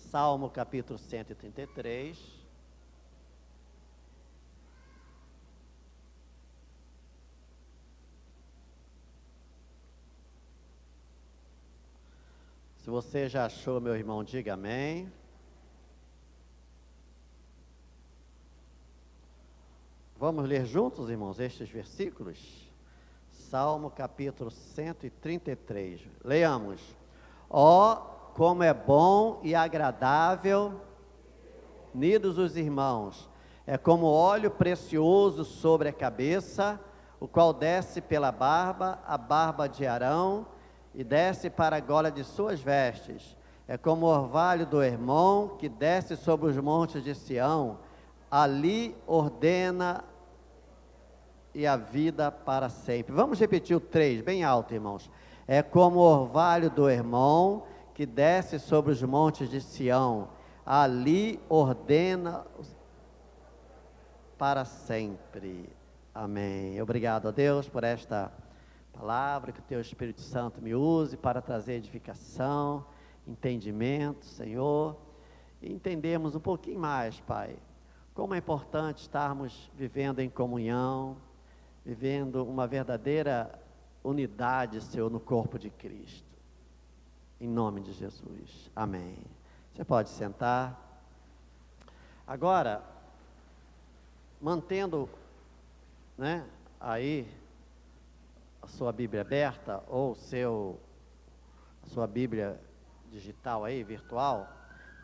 Salmo capítulo 133. Se você já achou, meu irmão, diga amém. Vamos ler juntos, irmãos, estes versículos? Salmo capítulo 133. Leamos. Ó, como é bom e agradável, unidos os irmãos, é como óleo precioso sobre a cabeça, o qual desce pela barba, a barba de Arão, e desce para a gola de suas vestes. É como o orvalho do Hermon, que desce sobre os montes de Sião, ali ordena e a vida para sempre. Vamos repetir o 3, bem alto, irmãos. É como o orvalho do Hermon, que desce sobre os montes de Sião, ali ordena para sempre. Amém. Obrigado a Deus por esta palavra, que o Teu Espírito Santo me use para trazer edificação, entendimento, Senhor, e entendemos um pouquinho mais, Pai, como é importante estarmos vivendo em comunhão, vivendo uma verdadeira unidade, Senhor, no corpo de Cristo. Em nome de Jesus. Amém. Você pode sentar. Agora, mantendo, aí a sua Bíblia aberta ou a sua Bíblia digital aí, virtual,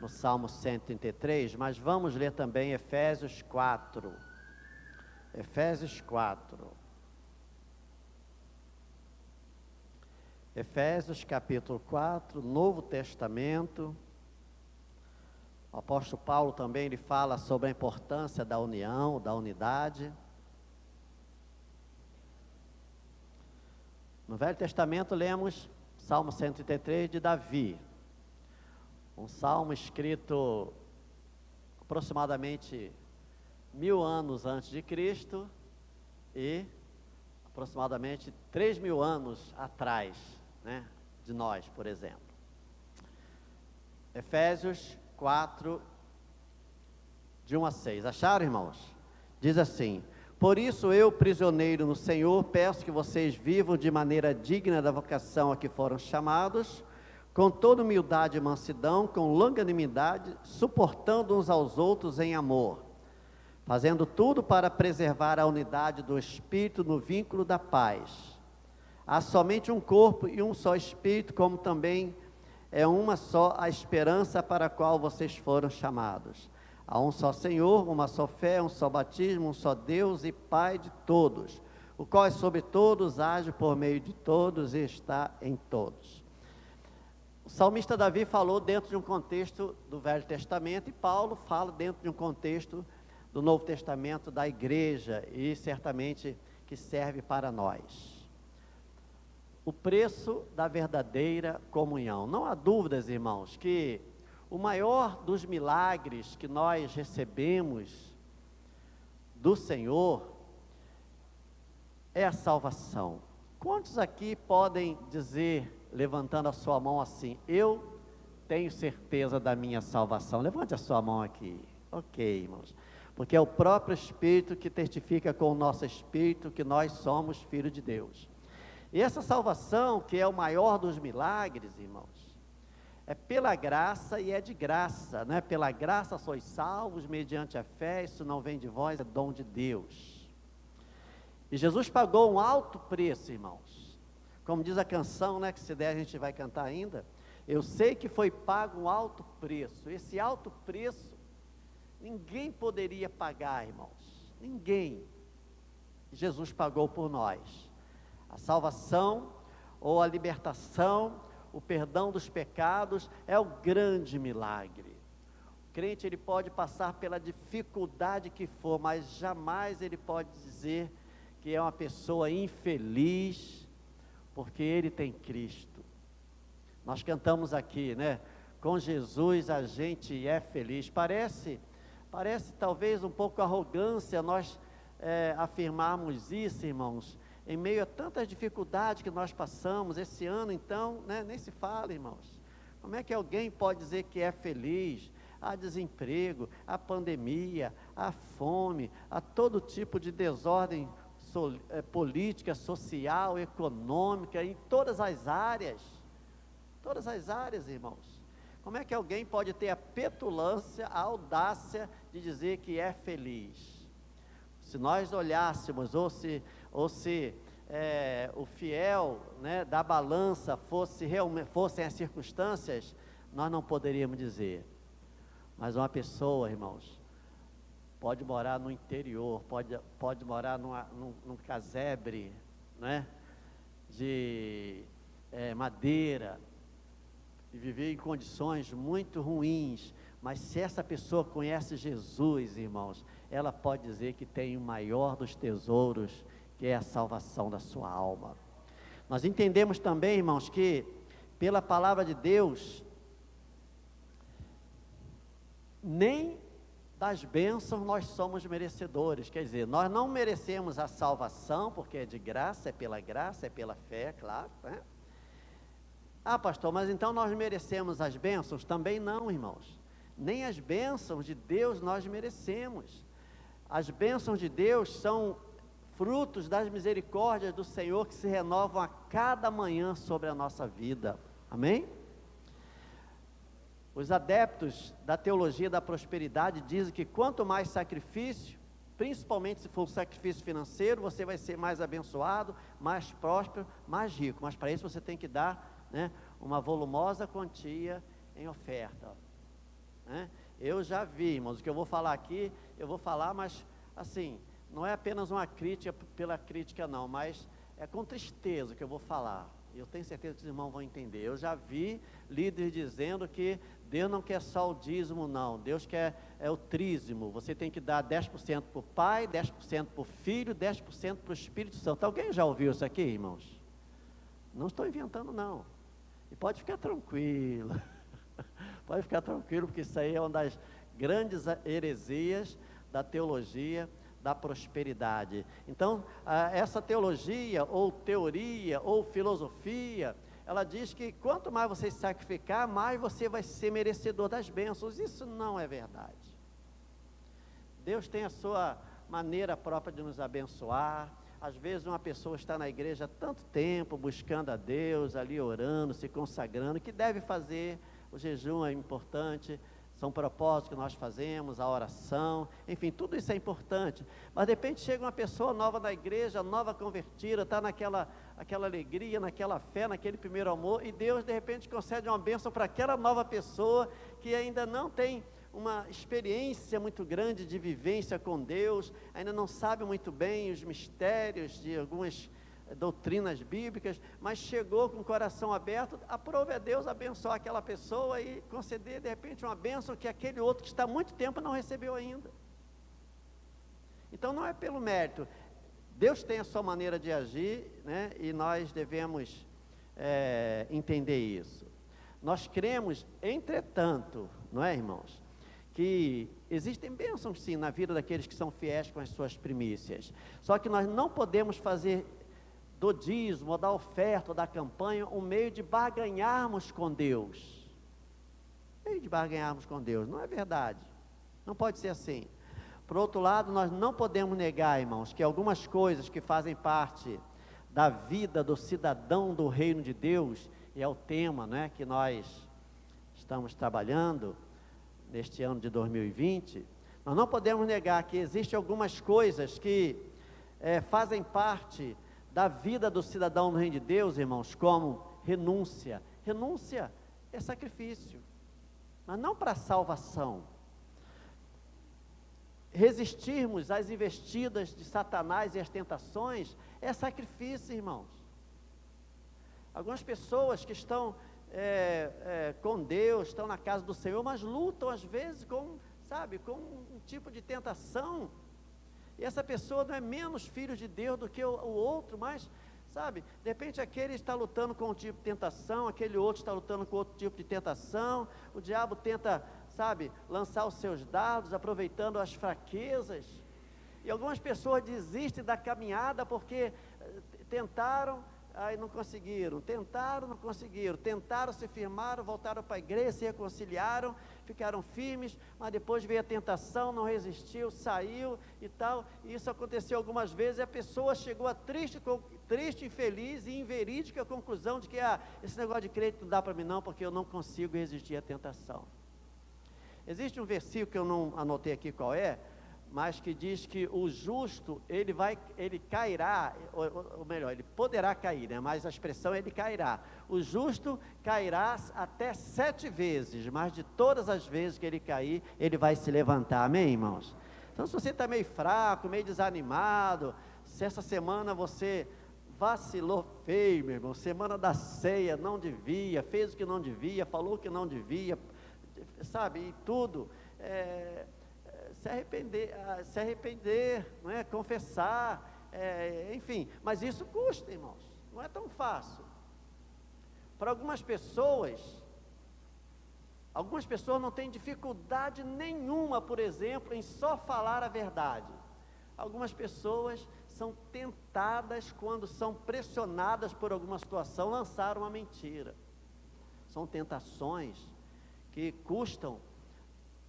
no Salmo 133, mas vamos ler também Efésios 4. Efésios 4. Efésios capítulo 4, Novo Testamento. O apóstolo Paulo também ele fala sobre a importância da união, da unidade. No Velho Testamento lemos Salmo 133 de Davi, um salmo escrito aproximadamente 1000 anos antes de Cristo e aproximadamente 3000 anos atrás, de nós, por exemplo. Efésios 4, de 1 a 6. Acharam, irmãos? Diz assim: por isso eu, prisioneiro no Senhor, peço que vocês vivam de maneira digna da vocação a que foram chamados, com toda humildade e mansidão, com longanimidade, suportando uns aos outros em amor, fazendo tudo para preservar a unidade do Espírito no vínculo da paz. Há somente um corpo e um só Espírito, como também é uma só a esperança para a qual vocês foram chamados. Há um só Senhor, uma só fé, um só batismo, um só Deus e Pai de todos, o qual é sobre todos, age por meio de todos e está em todos. O salmista Davi falou dentro de um contexto do Velho Testamento, e Paulo fala dentro de um contexto do Novo Testamento, da igreja, e certamente que serve para nós. O preço da verdadeira comunhão. Não há dúvidas, irmãos, que o maior dos milagres que nós recebemos do Senhor é a salvação. Quantos aqui podem dizer, levantando a sua mão assim: eu tenho certeza da minha salvação? Levante a sua mão aqui. Ok, irmãos. Porque é o próprio Espírito que testifica com o nosso Espírito que nós somos filhos de Deus. E essa salvação, que é o maior dos milagres, irmãos, é pela graça e é de graça, não é? Pela graça sois salvos, mediante a fé, isso não vem de vós, é dom de Deus. E Jesus pagou um alto preço, irmãos. Como diz a canção, que se der a gente vai cantar ainda. Eu sei que foi pago um alto preço. Esse alto preço, ninguém poderia pagar, irmãos. Ninguém. Jesus pagou por nós. A salvação, ou a libertação, o perdão dos pecados, é o grande milagre. O crente, ele pode passar pela dificuldade que for, mas jamais ele pode dizer que é uma pessoa infeliz, porque ele tem Cristo. Nós cantamos aqui, com Jesus a gente é feliz. Parece talvez um pouco arrogância nós afirmarmos isso, irmãos, em meio a tantas dificuldades que nós passamos. Esse ano, então, nem se fala, irmãos, Como é que alguém pode dizer que é feliz? Há desemprego, há pandemia, há fome, há todo tipo de desordem política, social, econômica, em todas as áreas, irmãos. Como é que alguém pode ter a petulância, a audácia de dizer que é feliz? Se nós olhássemos, ou se o fiel, né, da balança fossem as circunstâncias, nós não poderíamos dizer. Mas uma pessoa, irmãos, pode morar no interior, pode morar num casebre, né, de madeira, e viver em condições muito ruins, mas se essa pessoa conhece Jesus, irmãos, ela pode dizer que tem o maior dos tesouros, que é a salvação da sua alma. Nós entendemos também, irmãos, que pela palavra de Deus, nem das bênçãos nós somos merecedores, quer dizer, nós não merecemos a salvação, porque é de graça, é pela fé, claro, né? Ah, pastor, mas então nós merecemos as bênçãos? Também não, irmãos, nem as bênçãos de Deus nós merecemos. As bênçãos de Deus são frutos das misericórdias do Senhor, que se renovam a cada manhã sobre a nossa vida, amém? Os adeptos da teologia da prosperidade dizem que quanto mais sacrifício, principalmente se for um sacrifício financeiro, você vai ser mais abençoado, mais próspero, mais rico, mas para isso você tem que dar, né, uma volumosa quantia em oferta, né? Eu já vi, irmãos, o que eu vou falar aqui, eu vou falar, mas assim, não é apenas uma crítica pela crítica não, mas é com tristeza que eu vou falar. Eu tenho certeza que os irmãos vão entender. Eu já vi líderes dizendo que Deus não quer só o dízimo, não. Deus quer o trízimo. Você tem que dar 10% para o Pai, 10% para o Filho, 10% para o Espírito Santo. Alguém já ouviu isso aqui, irmãos? Não estou inventando, não. E pode ficar tranquilo. Pode ficar tranquilo, porque isso aí é uma das grandes heresias da teologia da prosperidade. Então, essa teologia, ou teoria, ou filosofia, ela diz que quanto mais você se sacrificar, mais você vai ser merecedor das bênçãos. Isso não é verdade. Deus tem a sua maneira própria de nos abençoar. Às vezes uma pessoa está na igreja há tanto tempo, buscando a Deus, ali orando, se consagrando, que deve fazer. O jejum é importante, são propósitos que nós fazemos, a oração, enfim, tudo isso é importante. Mas de repente chega uma pessoa nova na igreja, nova convertida, está naquela alegria, naquela fé, naquele primeiro amor, e Deus de repente concede uma bênção para aquela nova pessoa que ainda não tem uma experiência muito grande de vivência com Deus, ainda não sabe muito bem os mistérios de algumas doutrinas bíblicas, mas chegou com o coração aberto. Aprove a Deus abençoar aquela pessoa e conceder de repente uma bênção que aquele outro que está há muito tempo não recebeu ainda. Então não é pelo mérito, Deus tem a sua maneira de agir, né? E nós devemos entender isso. Nós cremos, entretanto, não é, irmãos, que existem bênçãos sim na vida daqueles que são fiéis com as suas primícias, só que nós não podemos fazer do dízimo, ou da oferta, ou da campanha, um meio de barganharmos com Deus. Meio de barganharmos com Deus, não é verdade. Não pode ser assim. Por outro lado, nós não podemos negar, irmãos, que algumas coisas que fazem parte da vida do cidadão do reino de Deus, e é o tema, né, que nós estamos trabalhando neste ano de 2020, nós não podemos negar que existem algumas coisas que fazem parte da vida do cidadão do reino de Deus, irmãos, como renúncia. Renúncia é sacrifício, mas não para salvação. Resistirmos às investidas de Satanás e às tentações é sacrifício, irmãos. Algumas pessoas que estão com Deus, estão na casa do Senhor, mas lutam às vezes com um tipo de tentação. E essa pessoa não é menos filho de Deus do que o outro, mas, de repente aquele está lutando com um tipo de tentação, aquele outro está lutando com outro tipo de tentação, o diabo tenta, lançar os seus dardos, aproveitando as fraquezas, e algumas pessoas desistem da caminhada, porque tentaram aí não conseguiram, tentaram, não conseguiram, tentaram, se firmaram, voltaram para a igreja, se reconciliaram, ficaram firmes, mas depois veio a tentação, não resistiu, saiu e tal, e isso aconteceu algumas vezes, e a pessoa chegou a triste, infeliz e inverídica conclusão de que, esse negócio de crédito não dá para mim não, porque eu não consigo resistir à tentação. Existe um versículo que eu não anotei aqui qual é, mas que diz que o justo, ele cairá, ou melhor, ele poderá cair, né? Mas a expressão é ele cairá. O justo cairá até 7 vezes, mas de todas as vezes que ele cair, ele vai se levantar, amém, irmãos? Então, se você está meio fraco, meio desanimado, se essa semana você vacilou feio, meu irmão, semana da ceia, não devia, fez o que não devia, falou o que não devia, sabe, e tudo, se arrepender, não é? Confessar, enfim, mas isso custa, irmãos, não é tão fácil. Para algumas pessoas não têm dificuldade nenhuma, por exemplo, em só falar a verdade. Algumas pessoas são tentadas, quando são pressionadas por alguma situação, lançar uma mentira. São tentações que custam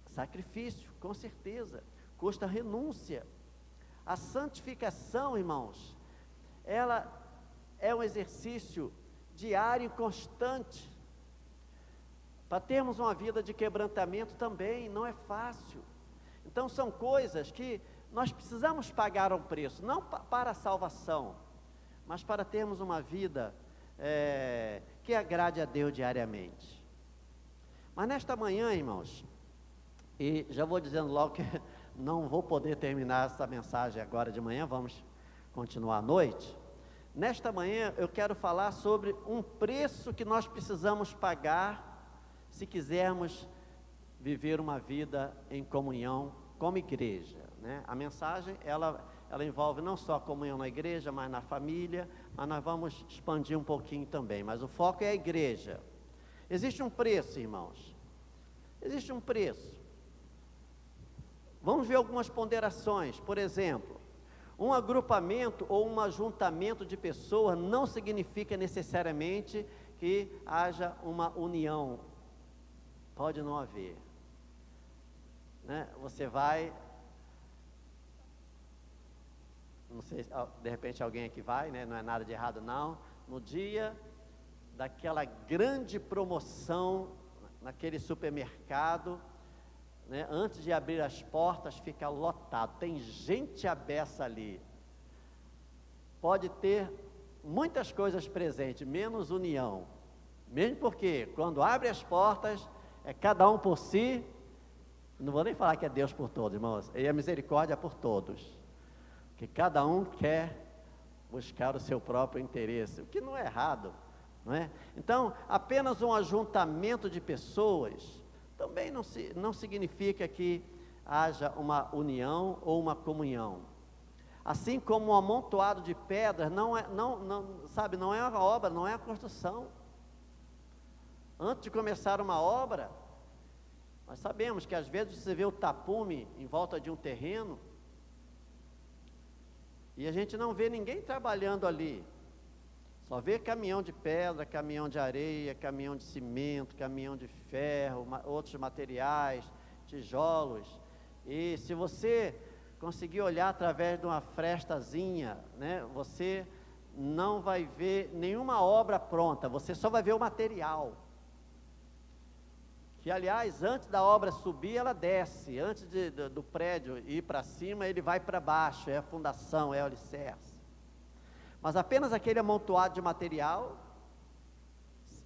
sacrifício, com certeza, custa renúncia. A santificação, irmãos, ela é um exercício diário e constante. Para termos uma vida de quebrantamento também, não é fácil. Então são coisas que nós precisamos pagar um preço, não para a salvação, mas para termos uma vida que agrade a Deus diariamente. Mas nesta manhã, irmãos, e já vou dizendo logo que não vou poder terminar essa mensagem agora de manhã, vamos continuar à noite. Nesta manhã eu quero falar sobre um preço que nós precisamos pagar se quisermos viver uma vida em comunhão como igreja, né? A mensagem, ela envolve não só a comunhão na igreja, mas na família, mas nós vamos expandir um pouquinho também, mas o foco é a igreja. Existe um preço, irmãos, existe um preço. Vamos ver algumas ponderações. Por exemplo, um agrupamento ou um ajuntamento de pessoas não significa necessariamente que haja uma união. Pode não haver, né? Você vai, não sei, de repente alguém aqui vai, né? Não é nada de errado não, no dia daquela grande promoção, naquele supermercado, né? Antes de abrir as portas, fica lotado, tem gente à beça ali, pode ter muitas coisas presentes, menos união, mesmo porque quando abre as portas, é cada um por si, não vou nem falar que é Deus por todos, irmãos, e a misericórdia por todos, que cada um quer buscar o seu próprio interesse, o que não é errado, não é? Então, apenas um ajuntamento de pessoas, também não significa que haja uma união ou uma comunhão, assim como um amontoado de pedras, não é uma obra, não é a construção. Antes de começar uma obra, nós sabemos que às vezes você vê o tapume em volta de um terreno, e a gente não vê ninguém trabalhando ali, só vê caminhão de pedra, caminhão de areia, caminhão de cimento, caminhão de ferro, outros materiais, tijolos, e se você conseguir olhar através de uma frestazinha, né, você não vai ver nenhuma obra pronta, você só vai ver o material. Que aliás, antes da obra subir, ela desce, antes do prédio ir para cima, ele vai para baixo, é a fundação, é o alicerce. Mas apenas aquele amontoado de material,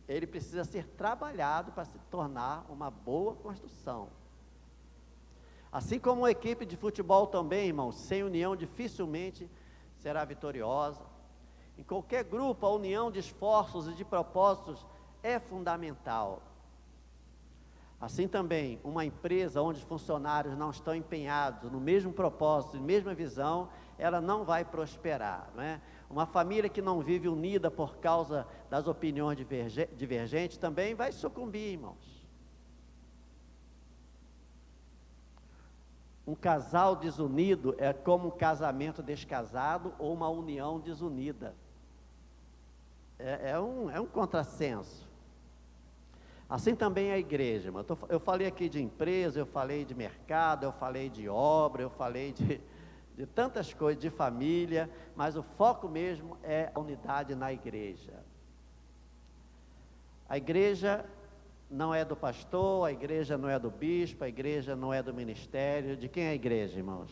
ele precisa ser trabalhado para se tornar uma boa construção. Assim como uma equipe de futebol também, irmãos, sem união dificilmente será vitoriosa. Em qualquer grupo, a união de esforços e de propósitos é fundamental. Assim também, uma empresa onde os funcionários não estão empenhados no mesmo propósito, na mesma visão, ela não vai prosperar, não é? Uma família que não vive unida por causa das opiniões divergentes também vai sucumbir, irmãos. Um casal desunido é como um casamento descasado ou uma união desunida. é um contrassenso. Assim também a igreja, irmão. Eu falei aqui de empresa, eu falei de mercado, eu falei de obra, eu falei de tantas coisas, de família, mas o foco mesmo é a unidade na igreja. A igreja não é do pastor, a igreja não é do bispo, a igreja não é do ministério. De quem é a igreja, irmãos?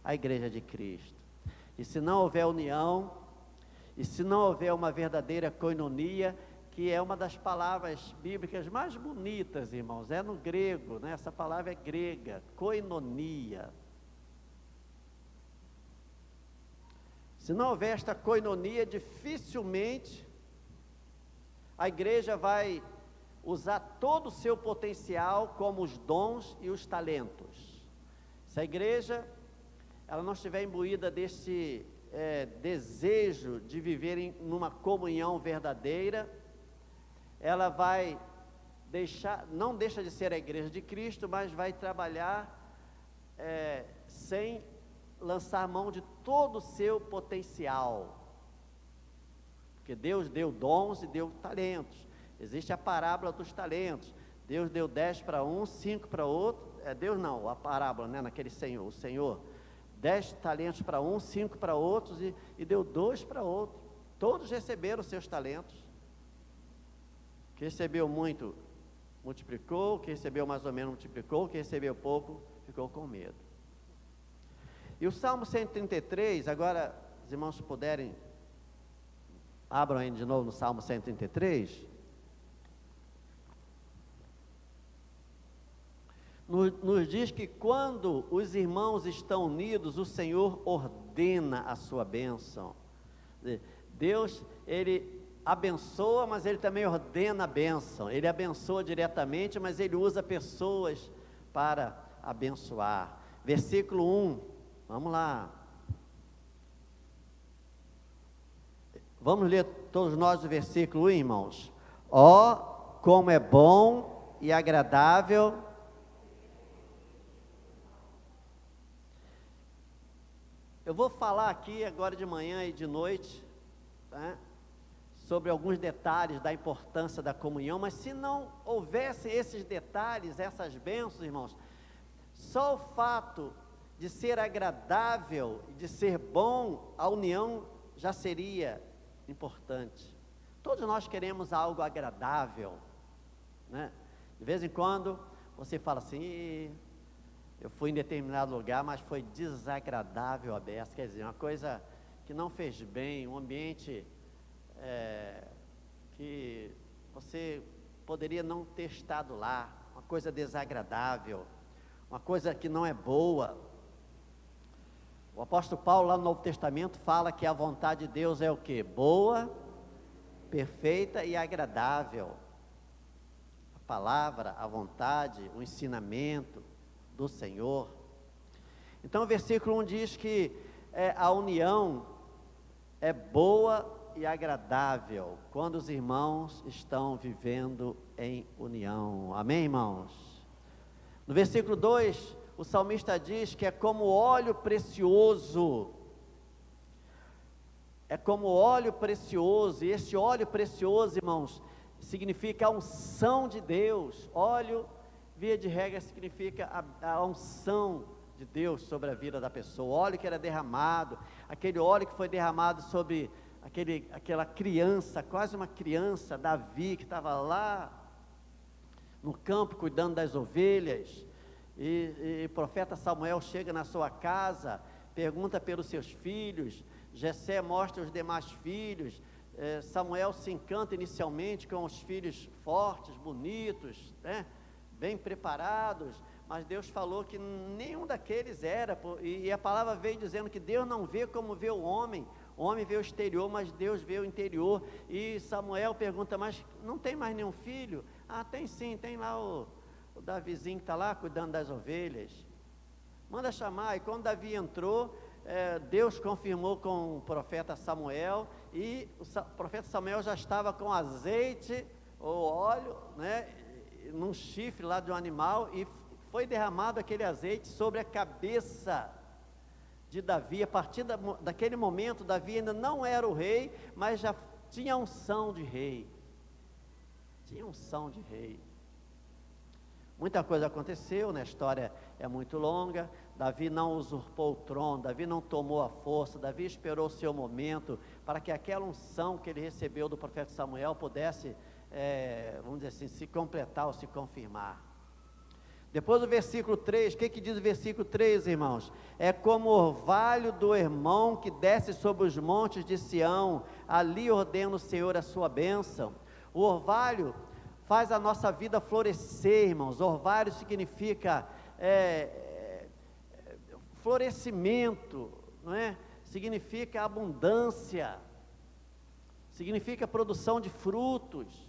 A igreja de Cristo. E se não houver união, e se não houver uma verdadeira koinonia, que é uma das palavras bíblicas mais bonitas, irmãos, é no grego, né? Essa palavra é grega, koinonia. Se não houver esta koinonia, dificilmente a igreja vai usar todo o seu potencial, como os dons e os talentos. Se a igreja ela não estiver imbuída desse desejo de viver numa comunhão verdadeira, ela vai não deixa de ser a igreja de Cristo, mas vai trabalhar sem lançar mão de todo o seu potencial, porque Deus deu dons e deu talentos. Existe a parábola dos talentos. Deus deu 10 para um, 5 para outro. Deus não, a parábola, né, naquele Senhor, o Senhor, 10 talentos para um, 5 para outros, e deu 2 para outro. Todos receberam os seus talentos. Que recebeu muito, multiplicou, que recebeu mais ou menos, multiplicou, que recebeu pouco, ficou com medo. E o Salmo 133, agora, os irmãos puderem, abram aí de novo no Salmo 133, nos diz que quando os irmãos estão unidos, o Senhor ordena a sua bênção. Deus, Ele abençoa, mas Ele também ordena a bênção. Ele abençoa diretamente, mas Ele usa pessoas para abençoar. Versículo 1, vamos lá. Vamos ler todos nós o versículo 1, irmãos. Ó, como é bom e agradável. Eu vou falar aqui agora de manhã e de noite, tá, sobre alguns detalhes da importância da comunhão, mas se não houvesse esses detalhes, essas bênçãos, irmãos, só o fato de ser agradável e de ser bom, a união já seria importante. Todos nós queremos algo agradável, né? De vez em quando você fala assim: eu fui em determinado lugar, mas foi desagradável a beça. Quer dizer, uma coisa que não fez bem, um ambiente que você poderia não ter estado lá, uma coisa desagradável, uma coisa que não é boa. O apóstolo Paulo, lá no Novo Testamento, fala que a vontade de Deus é o quê? Boa, perfeita e agradável. A palavra, a vontade, o ensinamento do Senhor. Então o versículo 1 diz que a união é boa e agradável quando os irmãos estão vivendo em união. Amém, irmãos? No versículo 2, o salmista diz que é como óleo precioso. É como óleo precioso, e esse óleo precioso, irmãos, significa a unção de Deus. Óleo, via de regra, significa a unção de Deus sobre a vida da pessoa. O óleo que era derramado, aquele óleo que foi derramado sobre aquela criança, quase uma criança, Davi, que estava lá no campo cuidando das ovelhas, e o profeta Samuel chega na sua casa, pergunta pelos seus filhos, Jessé mostra os demais filhos, Samuel se encanta inicialmente com os filhos fortes, bonitos, né? Bem preparados, mas Deus falou que nenhum daqueles era, e a palavra veio dizendo que Deus não vê como vê o homem vê o exterior, mas Deus vê o interior. E Samuel pergunta: mas não tem mais nenhum filho? Ah, tem sim, tem lá o Davizinho que está lá cuidando das ovelhas, manda chamar. E quando Davi entrou, Deus confirmou com o profeta Samuel, e o profeta Samuel já estava com azeite ou óleo, né, num chifre lá de um animal, e foi derramado aquele azeite sobre a cabeça de Davi. A partir daquele momento, Davi ainda não era o rei, mas já tinha unção de rei. Tinha unção de rei. Muita coisa aconteceu, né? A história é muito longa. Davi não usurpou o trono, Davi não tomou a força, Davi esperou o seu momento para que aquela unção que ele recebeu do profeta Samuel pudesse, vamos dizer assim, se completar ou se confirmar. Depois do versículo 3, o que diz o versículo 3, irmãos? É como o orvalho do irmão que desce sobre os montes de Sião, ali ordena o Senhor a sua bênção. O orvalho faz a nossa vida florescer, irmãos. Orvalho significa florescimento, não é? Significa abundância, significa produção de frutos.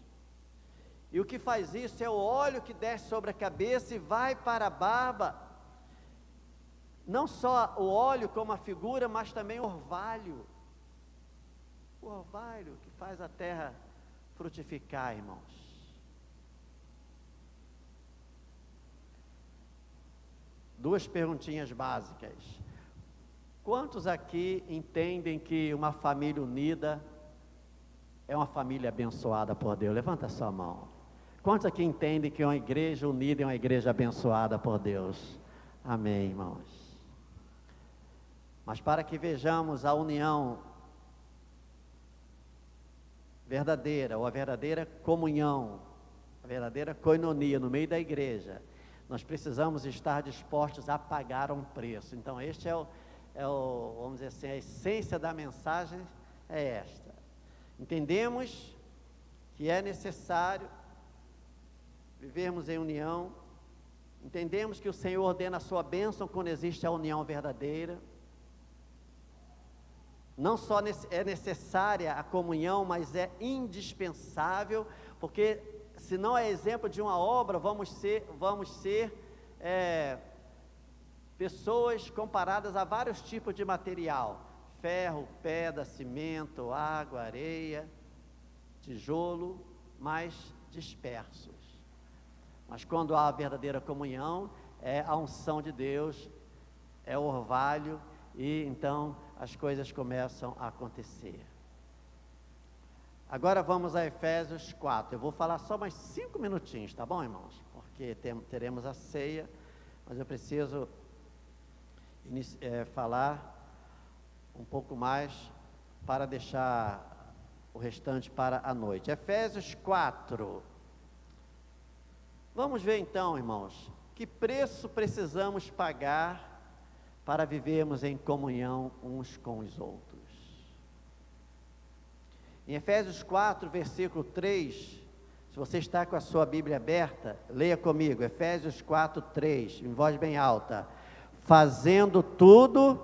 E o que faz isso é o óleo que desce sobre a cabeça e vai para a barba. Não só o óleo como a figura, mas também o orvalho. O orvalho que faz a terra frutificar, irmãos. Duas perguntinhas básicas. Quantos aqui entendem que uma família unida é uma família abençoada por Deus? Levanta a sua mão. Quantos aqui entendem que uma igreja unida é uma igreja abençoada por Deus? Amém, irmãos. Mas para que vejamos a união verdadeira, ou a verdadeira comunhão, a verdadeira koinonia no meio da igreja, nós precisamos estar dispostos a pagar um preço. Então este vamos dizer assim, a essência da mensagem é esta. Entendemos que é necessário vivermos em união, entendemos que o Senhor ordena a sua bênção quando existe a união verdadeira. Não só é necessária a comunhão, mas é indispensável, porque se não é exemplo de uma obra, vamos ser pessoas comparadas a vários tipos de material: ferro, pedra, cimento, água, areia, tijolo, mas dispersos. Mas quando há a verdadeira comunhão, é a unção de Deus, é o orvalho, e então as coisas começam a acontecer. Agora vamos a Efésios 4, eu vou falar só mais 5 minutinhos, tá bom, irmãos? Porque teremos a ceia, mas eu preciso falar um pouco mais para deixar o restante para a noite. Efésios 4. Vamos ver então, irmãos, que preço precisamos pagar para vivermos em comunhão uns com os outros. Em Efésios 4, versículo 3, se você está com a sua Bíblia aberta, leia comigo, Efésios 4, 3, em voz bem alta: fazendo tudo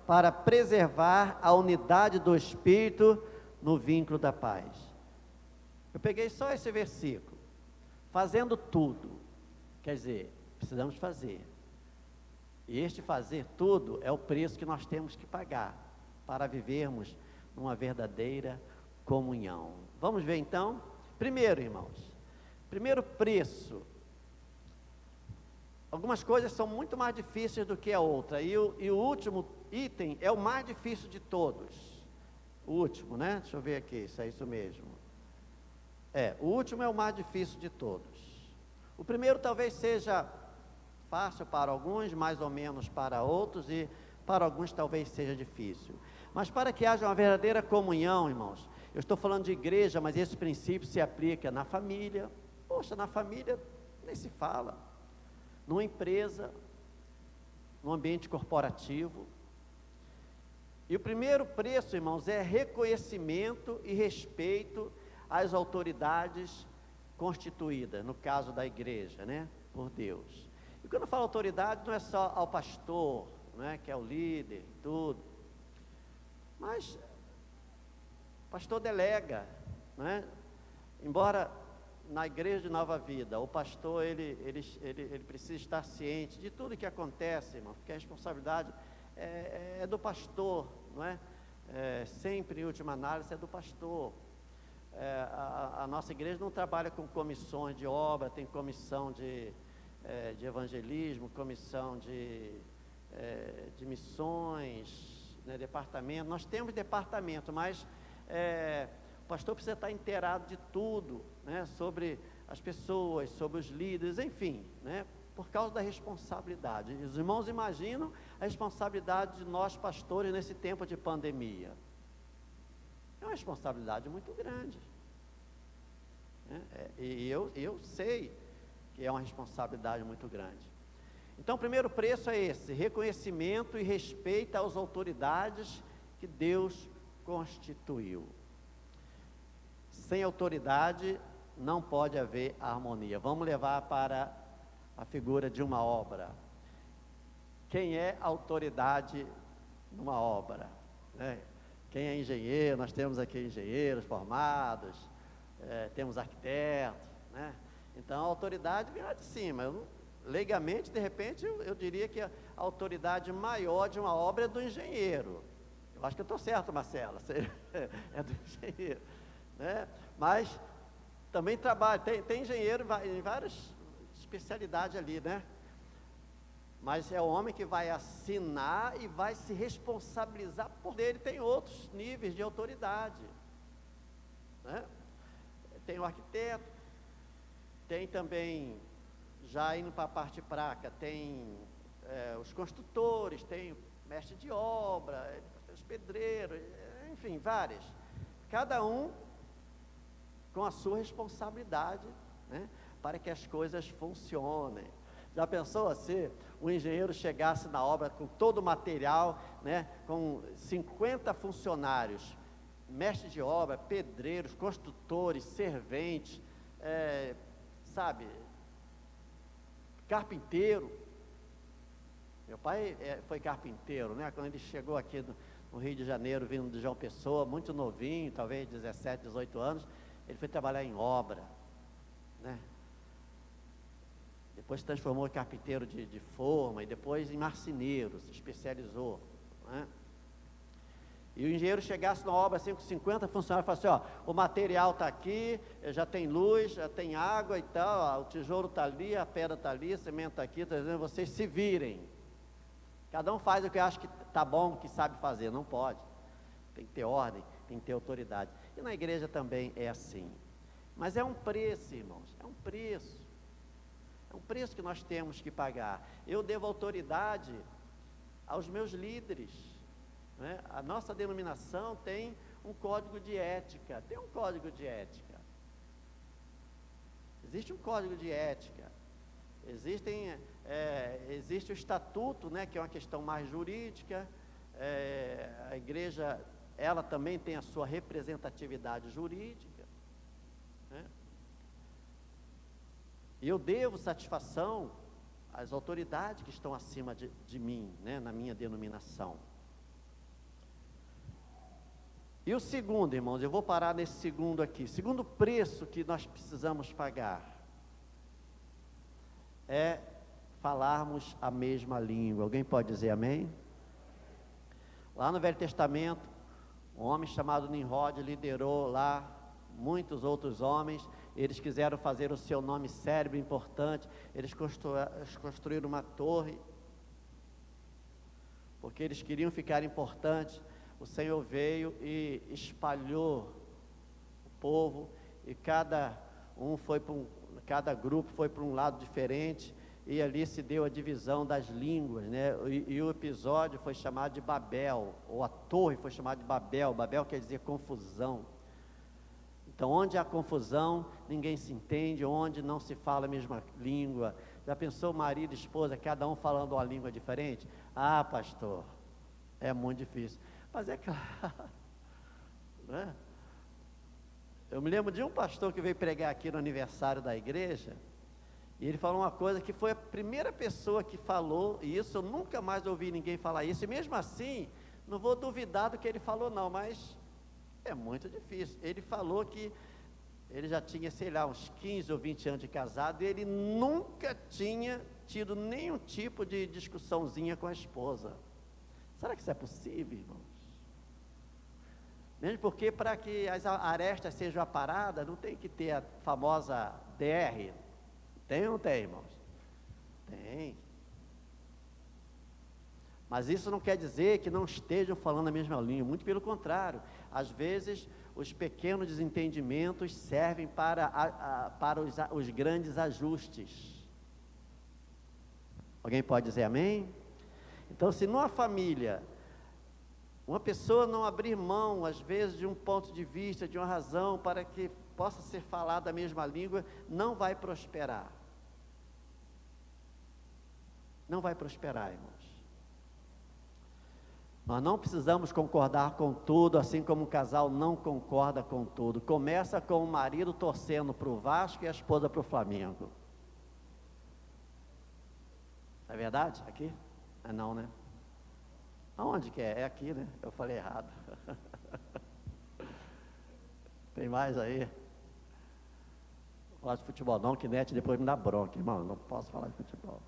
para preservar a unidade do Espírito no vínculo da paz. Eu peguei só esse versículo. Fazendo tudo, quer dizer, precisamos fazer. E este fazer tudo é o preço que nós temos que pagar para vivermos numa verdadeira comunhão. Vamos ver então? Primeiro, irmãos, primeiro preço. Algumas coisas são muito mais difíceis do que a outra, e o último item é o mais difícil de todos. O último, né? Deixa eu ver aqui, se é isso mesmo. O último é o mais difícil de todos. O primeiro talvez seja fácil para alguns, mais ou menos para outros, e para alguns talvez seja difícil. Mas para que haja uma verdadeira comunhão, irmãos, eu estou falando de igreja, mas esse princípio se aplica na família. Poxa, na família nem se fala. Numa empresa, no ambiente corporativo. E o primeiro preço, irmãos, é reconhecimento e respeito às autoridades constituídas, no caso da igreja, né, por Deus. E quando eu falo autoridade, não é só ao pastor, né, que é o líder, tudo, mas o pastor delega, né? Embora na igreja de Nova Vida, o pastor, ele precisa estar ciente de tudo que acontece, irmão, porque a responsabilidade é do pastor, não é? Sempre, em última análise, é do pastor. A nossa igreja não trabalha com comissões de obra, tem comissão de evangelismo, comissão de missões, né, departamento. Nós temos departamento, mas O pastor precisa estar inteirado de tudo, né? Sobre as pessoas, sobre os líderes, enfim, né? Por causa da responsabilidade. Os irmãos imaginam a responsabilidade de nós pastores nesse tempo de pandemia. É uma responsabilidade muito grande, né? E eu sei que é uma responsabilidade muito grande. Então, o primeiro preço é esse: reconhecimento e respeito às autoridades que Deus constituiu. Sem autoridade não pode haver harmonia. Vamos levar para a figura de uma obra. Quem é autoridade numa obra, né? Quem é engenheiro? Nós temos aqui engenheiros formados, temos arquitetos, né? Então a autoridade vem lá de cima. Legalmente, de repente, eu diria que a autoridade maior de uma obra é do engenheiro. Eu acho que eu estou certo, Marcela, é do engenheiro, né? Mas também trabalha, tem engenheiro em várias especialidades ali, né? Mas é o homem que vai assinar e vai se responsabilizar por ele. Tem outros níveis de autoridade, né? Tem o arquiteto, tem também, já indo para a parte prática, tem os construtores, tem o mestre de obra, os pedreiros, enfim, várias. Cada um com a sua responsabilidade, né, para que as coisas funcionem. Já pensou assim, o engenheiro chegasse na obra com todo o material, né, com 50 funcionários, mestre de obra, pedreiros, construtores, serventes, sabe, carpinteiro. Meu pai foi carpinteiro, né? Quando ele chegou aqui no Rio de Janeiro, vindo de João Pessoa, muito novinho, talvez 17, 18 anos, ele foi trabalhar em obra, né? Depois se transformou em carpinteiro de forma, e depois em marceneiro, se especializou, né? E o engenheiro chegasse na obra assim, com 50 funcionários, e falasse: ó, o material está aqui, já tem luz, já tem água e tal, o tijolo está ali, a pedra está ali, o cimento está aqui, está dizendo, vocês se virem. Cada um faz o que acha que está bom, que sabe fazer. Não pode. Tem que ter ordem, tem que ter autoridade. E na igreja também é assim. Mas é um preço, irmãos, é um preço. É um preço que nós temos que pagar. Eu devo autoridade aos meus líderes, né? A nossa denominação tem um código de ética. Tem um código de ética. Existe um código de ética. Existe o estatuto, né, que é uma questão mais jurídica. A igreja, ela também tem a sua representatividade jurídica, né? E eu devo satisfação às autoridades que estão acima de mim, né, na minha denominação. E o segundo, irmãos, eu vou parar nesse segundo aqui. Segundo preço que nós precisamos pagar é falarmos a mesma língua. Alguém pode dizer amém? Lá no Velho Testamento, um homem chamado Nimrod liderou lá muitos outros homens. Eles quiseram fazer o seu nome célebre, importante. Eles construíram uma torre, porque eles queriam ficar importantes. O Senhor veio e espalhou o povo, e cada grupo foi para um lado diferente, e ali se deu a divisão das línguas, né? E o episódio foi chamado de Babel, ou a torre foi chamada de Babel. Babel quer dizer confusão. Então, onde há confusão, ninguém se entende, onde não se fala a mesma língua. Já pensou marido e esposa, cada um falando uma língua diferente? Ah, pastor, é muito difícil. Mas é claro, né? Eu me lembro de um pastor que veio pregar aqui no aniversário da igreja, e ele falou uma coisa que foi a primeira pessoa que falou, e isso eu nunca mais ouvi ninguém falar isso, e mesmo assim, não vou duvidar do que ele falou não, mas é muito difícil. Ele falou que ele já tinha, sei lá, uns 15 ou 20 anos de casado, e ele nunca tinha tido nenhum tipo de discussãozinha com a esposa. Será que isso é possível, irmãos? Mesmo porque para que as arestas sejam aparadas, não tem que ter a famosa DR. Tem ou não tem, irmãos? Tem. Mas isso não quer dizer que não estejam falando a mesma língua, muito pelo contrário. Às vezes os pequenos desentendimentos servem para os grandes ajustes. Alguém pode dizer amém? Então, se numa família, uma pessoa não abrir mão, às vezes, de um ponto de vista, de uma razão, para que possa ser falada a mesma língua, não vai prosperar. Não vai prosperar, irmãos. Nós não precisamos concordar com tudo, assim como um casal não concorda com tudo. Começa com o marido torcendo para o Vasco e a esposa para o Flamengo. É verdade? Aqui? Ah, não, né? Aonde que é? É aqui, né? Eu falei errado. Tem mais aí? Não falar de futebol não, que net depois me dá bronca, irmão. Não posso falar de futebol.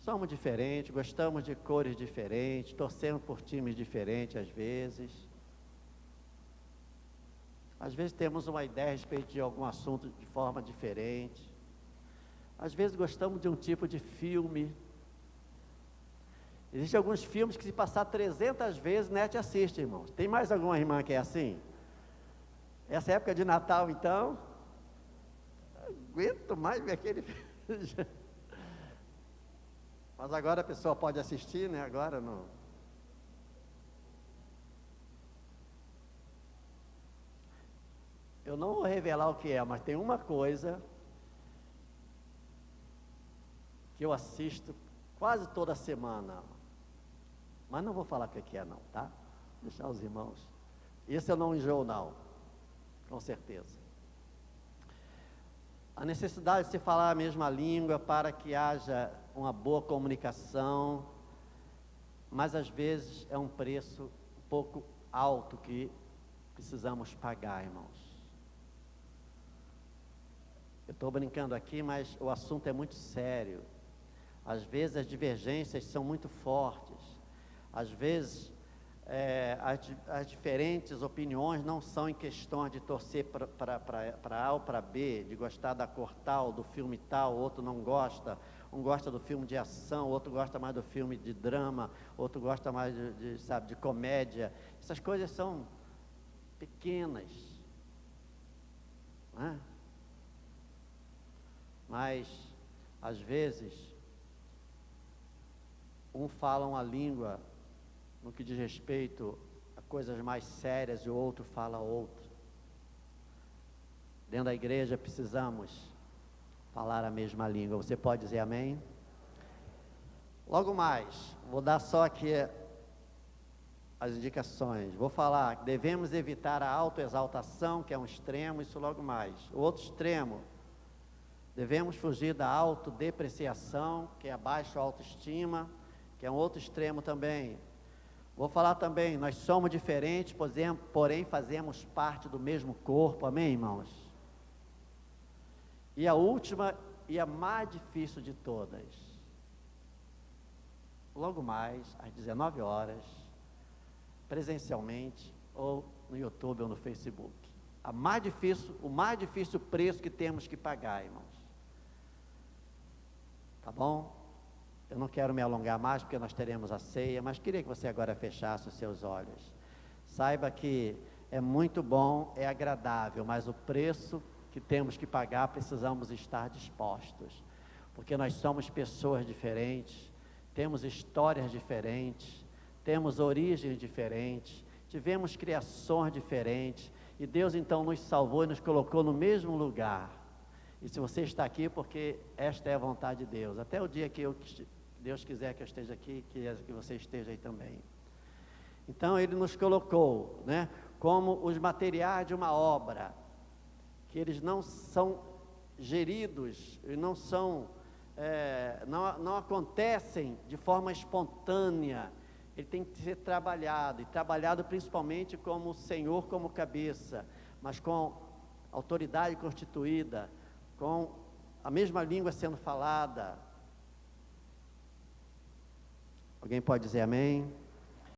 Somos diferentes, gostamos de cores diferentes, torcemos por times diferentes às vezes. Às vezes temos uma ideia a respeito de algum assunto de forma diferente. Às vezes gostamos de um tipo de filme. Existem alguns filmes que se passar 300 vezes, net assiste, irmãos. Tem mais alguma irmã que é assim? Essa época de Natal, então, não aguento mais ver aquele filme. Mas agora a pessoa pode assistir, né? Agora não. Eu não vou revelar o que é, mas tem uma coisa que eu assisto quase toda semana. Mas não vou falar o que é não, tá? Deixar os irmãos. Esse eu não enjoo não, com certeza. A necessidade de se falar a mesma língua para que haja uma boa comunicação, mas às vezes é um preço um pouco alto que precisamos pagar, irmãos. Eu estou brincando aqui, mas o assunto é muito sério. Às vezes as divergências são muito fortes. Às vezes as diferentes opiniões não são em questões de torcer para A ou para B, de gostar da cor tal, do filme tal, outro não gosta. Um gosta do filme de ação, outro gosta mais do filme de drama, outro gosta mais de comédia. Essas coisas são pequenas, não é? Mas, às vezes, um fala uma língua no que diz respeito a coisas mais sérias e o outro fala outra. Dentro da igreja precisamos falar a mesma língua. Você pode dizer amém? Logo mais, vou dar só aqui as indicações. Vou falar que devemos evitar a autoexaltação, que é um extremo, isso logo mais. O outro extremo, devemos fugir da autodepreciação, que é a baixa autoestima, que é um outro extremo também. Vou falar também, nós somos diferentes, porém fazemos parte do mesmo corpo, amém, irmãos? E a última e a mais difícil de todas, logo mais, às 19 horas, presencialmente, ou no YouTube ou no Facebook. O mais difícil preço que temos que pagar, irmãos. Tá bom? Eu não quero me alongar mais, porque nós teremos a ceia, mas queria que você agora fechasse os seus olhos. Saiba que é muito bom, é agradável, mas o preço que temos que pagar, precisamos estar dispostos, porque nós somos pessoas diferentes, temos histórias diferentes, temos origens diferentes, tivemos criações diferentes, e Deus então nos salvou e nos colocou no mesmo lugar. E se você está aqui, porque esta é a vontade de Deus, até o dia que Deus quiser que eu esteja aqui, que você esteja aí também. Então Ele nos colocou, né, como os materiais de uma obra, que eles não são geridos, não acontecem de forma espontânea. Ele tem que ser trabalhado, e trabalhado principalmente como o Senhor como cabeça, mas com autoridade constituída, com a mesma língua sendo falada. Alguém pode dizer amém?